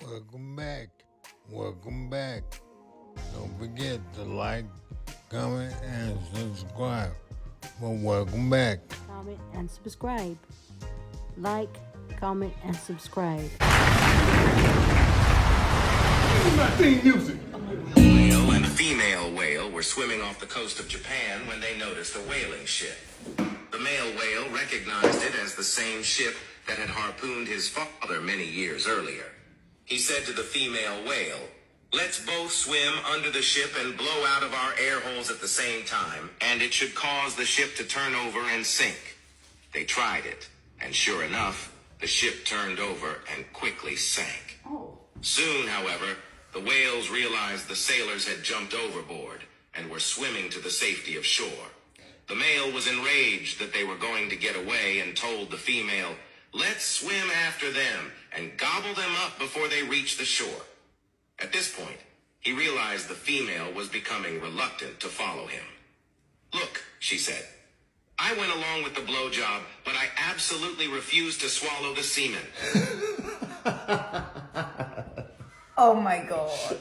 Welcome back. Welcome back. Don't forget to like, comment, and subscribe. Well, welcome back. Comment and subscribe. Like, comment, and subscribe. My theme music. Male and female whale were swimming off the coast of Japan when they noticed a whaling ship. The male whale recognized it as the same ship that had harpooned his father many years earlier. He said to the female whale, "Let's both swim under the ship and blow out of our air holes at the same time, and it should cause the ship to turn over and sink." They tried it, and sure enough, the ship turned over and quickly sank. Soon, however, the whales realized the sailors had jumped overboard and were swimming to the safety of shore. The male was enraged that they were going to get away and told the female, "Let's swim after them and gobble them up before they reach the shore." At this point, he realized the female was becoming reluctant to follow him. "Look," she said, "I went along with the blowjob, but I absolutely refused to swallow the semen." Oh my God.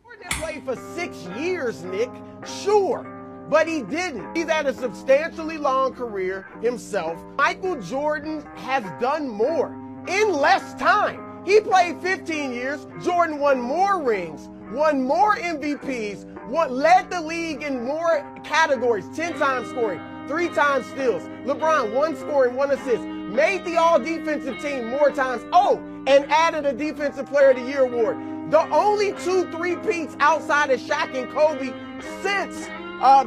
Jordan played for 6 years, Nick. Sure. But he didn't. He's had a substantially long career himself. Micheal Jordan has done more in less time. He played 15 years. Jordan won more rings, won more MVPs, led the league in more categories, 10 times scoring, 3 times steals. LeBron, 1 scoring, 1 assist, made the all-defensive team more times. Oh, and added a Defensive Player of the Year award. The only 2 three-peats outside of Shaq and Kobe since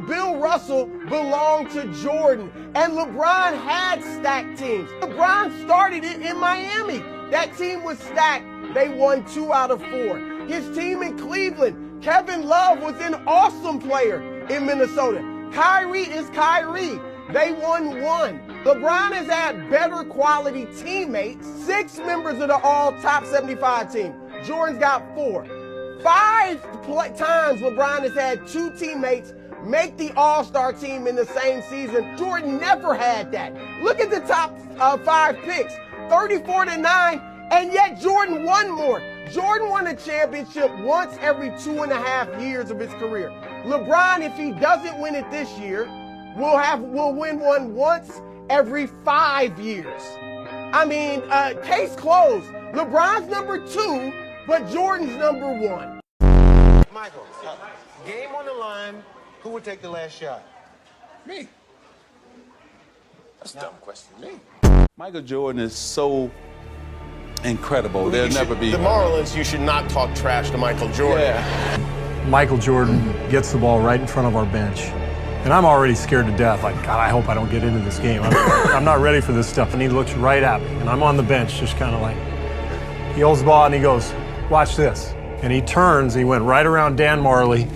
Bill Russell belonged to Jordan. And LeBron had stacked teams. LeBron started it in Miami. That team was stacked. They won 2 out of 4. His team in Cleveland, Kevin Love was an awesome player in Minnesota. Kyrie is Kyrie. They won 1. LeBron has had better quality teammates. 6 members of the all-top 75 team. Jordan's got 4. 5 times LeBron has had 2 teammates make the all-star team in the same season. Jordan never had that. Look at the top 5 picks, 34-9, and yet Jordan won more. Jordan won a championship once every 2.5 years of his career. LeBron, if he doesn't win it this year, will win one once every 5 years. I mean, case closed. LeBron's number 2, but Jordan's number 1. Michael, game on the line. Who would take the last shot? Me. That's a dumb question. Me. Michael Jordan is so incredible. There'll never be. The moral is you should not talk trash to Michael Jordan. Yeah. Michael Jordan gets the ball right in front of our bench. And I'm already scared to death. Like, God, I hope I don't get into this game. I'm not ready for this stuff. And he looks right at me. And I'm on the bench just kind of like, he holds the ball and he goes, "Watch this." And he turns, he went right around Dan Marley,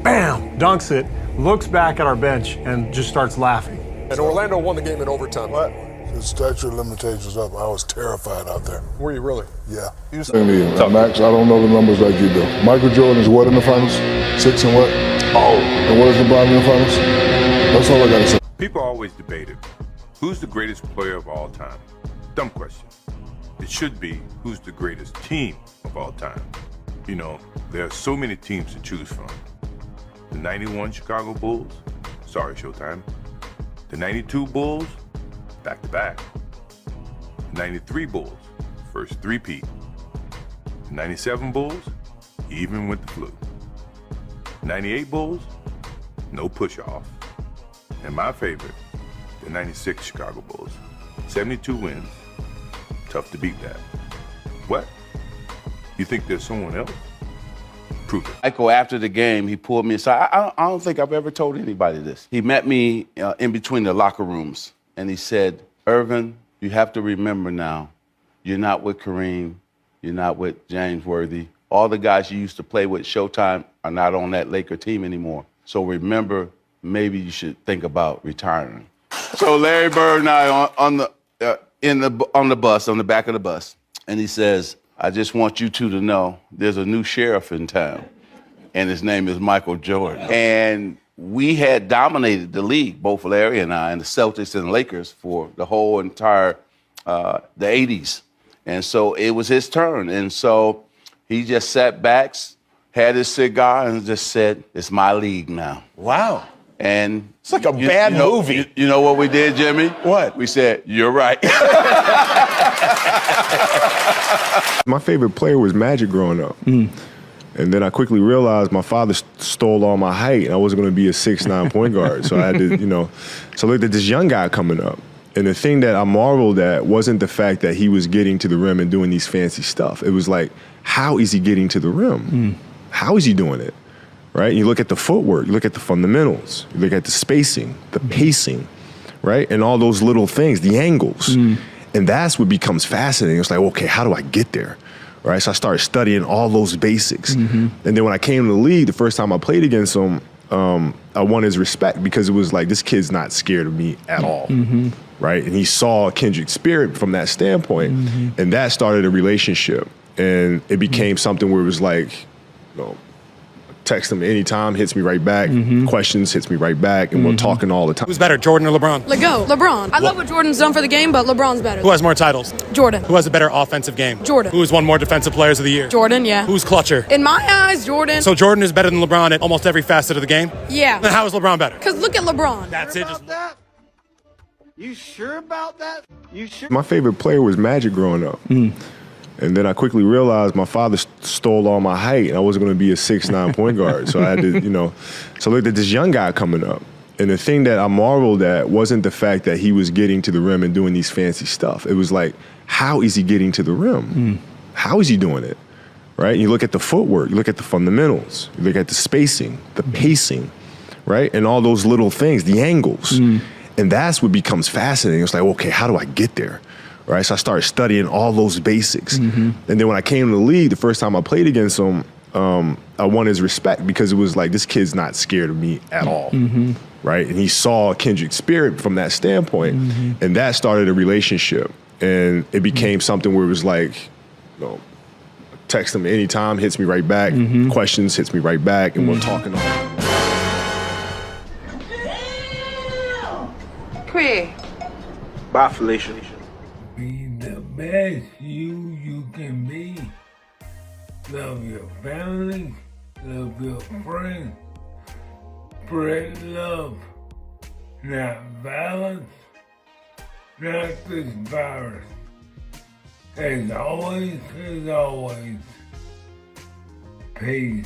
bam, dunks it, looks back at our bench and just starts laughing. And Orlando won the game in overtime. What? The statute of limitations up. I was terrified out there. Were you really? Yeah. Max, I don't know the numbers like you do. Michael Jordan is what in the finals? 6 and what? Oh. And what is LeBron in the finals? That's all I got to say. People always debated, who's the greatest player of all time? Dumb question. It should be, who's the greatest team of all time? You know, there are so many teams to choose from. The 91 Chicago Bulls, sorry Showtime. The 92 Bulls, back-to-back. The 93 Bulls, first three-peat. The 97 Bulls, even with the flu. 98 Bulls, no push-off. And my favorite, the 96 Chicago Bulls. 72 wins, tough to beat that. What? You think there's someone else? Prove it. Michael, after the game, he pulled me aside. I don't think I've ever told anybody this. He met me in between the locker rooms, and he said, "Irvin, you have to remember now, you're not with Kareem, you're not with James Worthy. All the guys you used to play with Showtime are not on that Laker team anymore. So remember, maybe you should think about retiring." So Larry Bird and I on the bus, on the back of the bus, and he says, "I just want you two to know there's a new sheriff in town, and his name is Michael Jordan." And we had dominated the league, both Larry and I, and the Celtics and the Lakers for the whole entire the 80s. And so it was his turn. And so he just sat back, had his cigar, and just said, "It's my league now." Wow. And it's like a bad movie. You know what we did, Jimmy? What? We said, "You're right." My favorite player was Magic growing up. And then I quickly realized my father stole all my height, and I wasn't going to be a 6'9" point guard. So I had to, so I looked at this young guy coming up. And the thing that I marveled at wasn't the fact that he was getting to the rim and doing these fancy stuff. It was like, how is he getting to the rim? How is he doing it? Right? And you look at the footwork, you look at the fundamentals, you look at the spacing, the pacing, right? And all those little things, the angles. And that's what becomes fascinating. It's like, okay, how do I get there? Right? So I started studying all those basics. And then when I came to the league, the first time I played against him, I won his respect because it was like, this kid's not scared of me at all. Right? And he saw a kindred spirit from that standpoint. And that started a relationship. And it became something where it was like, text him anytime, hits me right back. Questions, hits me right back. And we're talking all the time. Who's better, Jordan or LeBron? LeBron. I love what Jordan's done for the game, but LeBron's better. Who has more titles? Jordan. Who has a better offensive game? Jordan. Who has won more defensive players of the year? Jordan, yeah. Who's clutcher? In my eyes, Jordan. So Jordan is better than LeBron at almost every facet of the game? Yeah. Then how is LeBron better? Because look at LeBron. That's it. You sure about that? You sure? My favorite player was Magic growing up. And then I quickly realized my father stole all my height, and I wasn't going to be a 6'9" point guard. So I had to, so I looked at this young guy coming up. And the thing that I marveled at wasn't the fact that he was getting to the rim and doing these fancy stuff. It was like, how is he getting to the rim? How is he doing it? Right? And you look at the footwork, you look at the fundamentals, you look at the spacing, the pacing, right? And all those little things, the angles. And that's what becomes fascinating. It's like, okay, how do I get there? Right? So I started studying all those basics. And then when I came to the league, the first time I played against him, I won his respect because it was like, this kid's not scared of me at all. Right? And he saw a kindred spirit from that standpoint. And that started a relationship. And it became something where it was like, text him anytime, hits me right back. Questions, hits me right back. And we're talking all. Craig. Bye, Felicia. Be the best you can be. Love your family, love your friends. Spread love, not violence, not this virus. As always, peace.